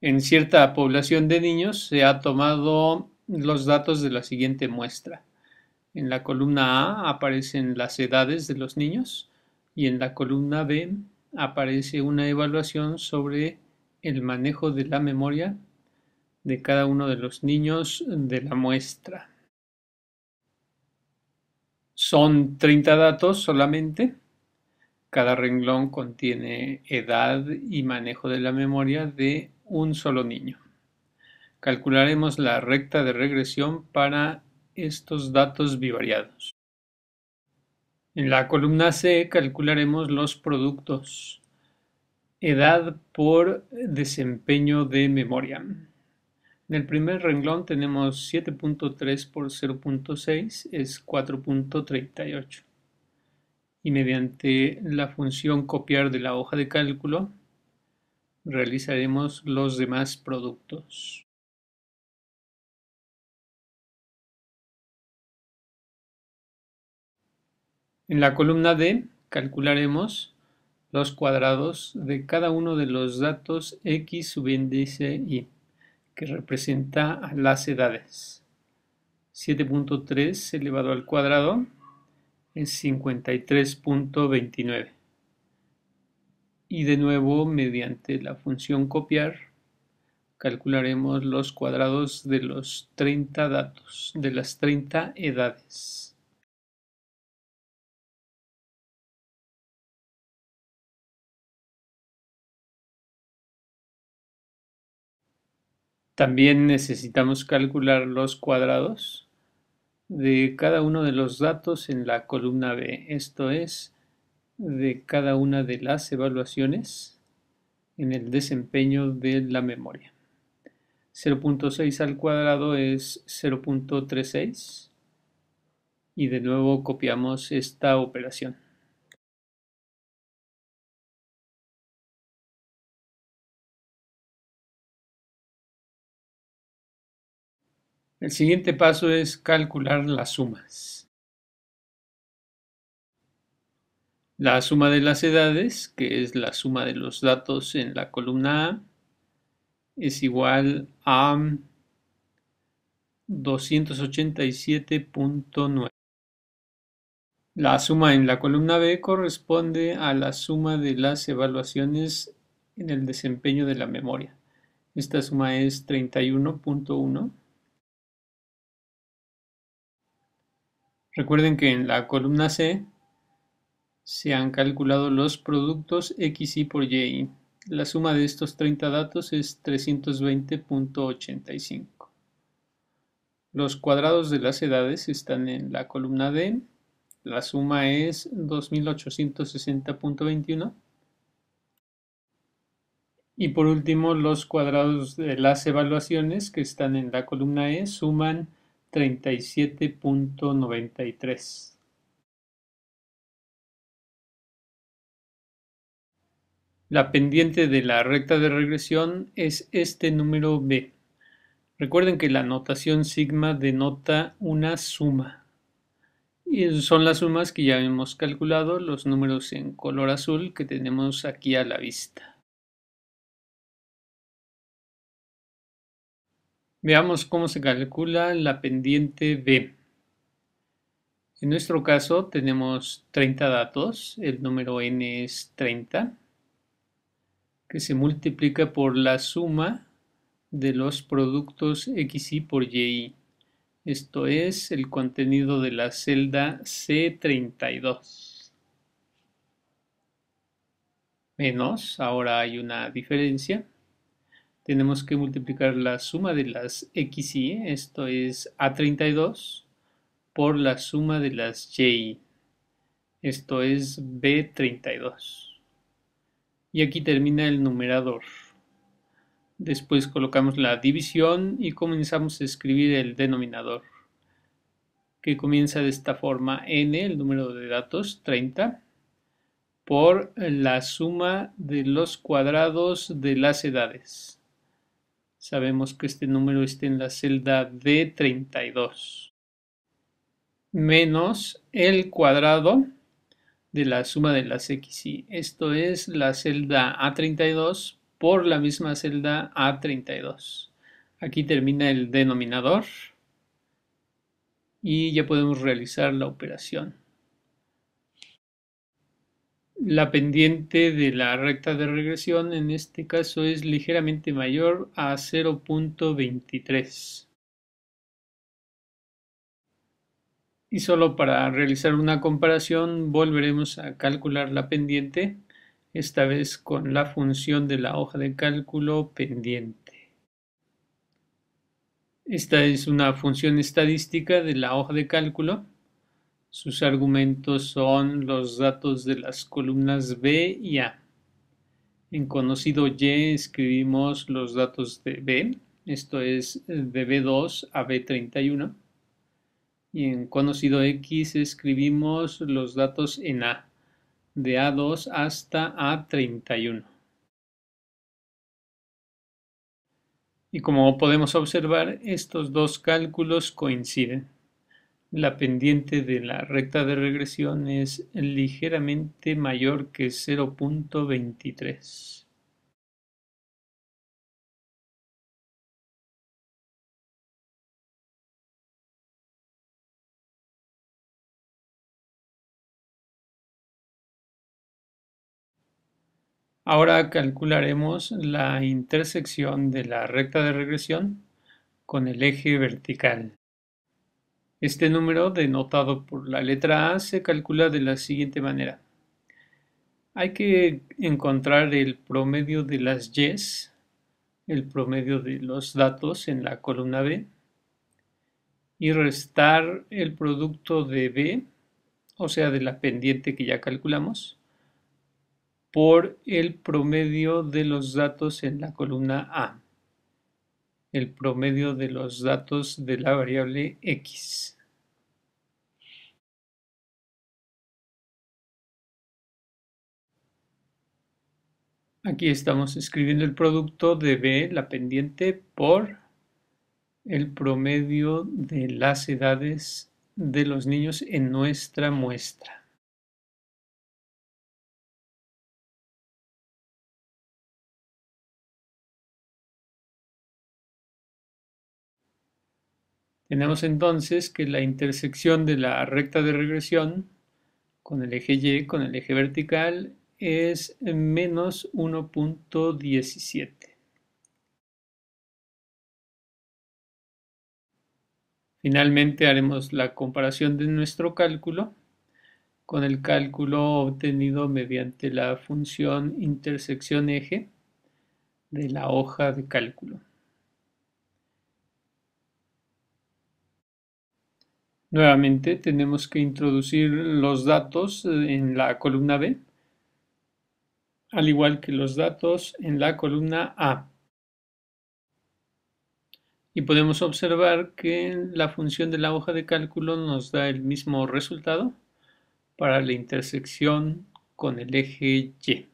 En cierta población de niños se ha tomado los datos de la siguiente muestra. En la columna A aparecen las edades de los niños y en la columna B aparece una evaluación sobre el manejo de la memoria de cada uno de los niños de la muestra. Son 30 datos solamente. Cada renglón contiene edad y manejo de la memoria de un solo niño. Calcularemos la recta de regresión para estos datos bivariados. En la columna C calcularemos los productos. Edad por desempeño de memoria. En el primer renglón tenemos 7.3 por 0.6 es 4.38. Y mediante la función copiar de la hoja de cálculo realizaremos los demás productos. En la columna D calcularemos los cuadrados de cada uno de los datos X subíndice Y, que representa a las edades. 7.3 elevado al cuadrado es 53.29. Y de nuevo, mediante la función copiar, calcularemos los cuadrados de los 30 datos, de las 30 edades. También necesitamos calcular los cuadrados de cada uno de los datos en la columna B, esto es, de cada una de las evaluaciones en el desempeño de la memoria. 0.6 al cuadrado es 0.36 y de nuevo copiamos esta operación. El siguiente paso es calcular las sumas. La suma de las edades, que es la suma de los datos en la columna A, es igual a 287.9. La suma en la columna B corresponde a la suma de las evaluaciones en el desempeño de la memoria. Esta suma es 31.1. Recuerden que en la columna C se han calculado los productos XY por Y. La suma de estos 30 datos es 320.85. Los cuadrados de las edades están en la columna D. La suma es 2860.21. Y por último, los cuadrados de las evaluaciones que están en la columna E suman 37.93. La pendiente de la recta de regresión es este número B. Recuerden que la notación sigma denota una suma. Y son las sumas que ya hemos calculado, los números en color azul que tenemos aquí a la vista. Veamos cómo se calcula la pendiente B. En nuestro caso tenemos 30 datos, el número n es 30, que se multiplica por la suma de los productos XY por YY. Esto es el contenido de la celda C32. Menos, ahora hay una diferencia. Tenemos que multiplicar la suma de las XY, esto es A32, por la suma de las YY. Esto es B32. Y aquí termina el numerador. Después colocamos la división y comenzamos a escribir el denominador, que comienza de esta forma: n, el número de datos, 30, por la suma de los cuadrados de las edades. Sabemos que este número está en la celda D32. Menos el cuadrado de la suma de las XY. Esto es la celda A32 por la misma celda A32. Aquí termina el denominador y ya podemos realizar la operación. La pendiente de la recta de regresión en este caso es ligeramente mayor a 0.23. Y solo para realizar una comparación volveremos a calcular la pendiente, esta vez con la función de la hoja de cálculo pendiente. Esta es una función estadística de la hoja de cálculo. Sus argumentos son los datos de las columnas B y A. En conocido Y escribimos los datos de B, esto es de B2 a B31. Y en conocido X escribimos los datos en A, de A2 hasta A31. Y como podemos observar, estos dos cálculos coinciden. La pendiente de la recta de regresión es ligeramente mayor que 0.23. Ahora calcularemos la intersección de la recta de regresión con el eje vertical. Este número, denotado por la letra A, se calcula de la siguiente manera. Hay que encontrar el promedio de las Y's, el promedio de los datos en la columna B, y restar el producto de B, o sea, de la pendiente que ya calculamos, por el promedio de los datos en la columna A, el promedio de los datos de la variable X. Aquí estamos escribiendo el producto de B, la pendiente, por el promedio de las edades de los niños en nuestra muestra. Tenemos entonces que la intersección de la recta de regresión con el eje Y, con el eje vertical, es menos 1.17. Finalmente haremos la comparación de nuestro cálculo con el cálculo obtenido mediante la función intersección eje de la hoja de cálculo. Nuevamente tenemos que introducir los datos en la columna B, al igual que los datos en la columna A. Y podemos observar que la función de la hoja de cálculo nos da el mismo resultado para la intersección con el eje Y.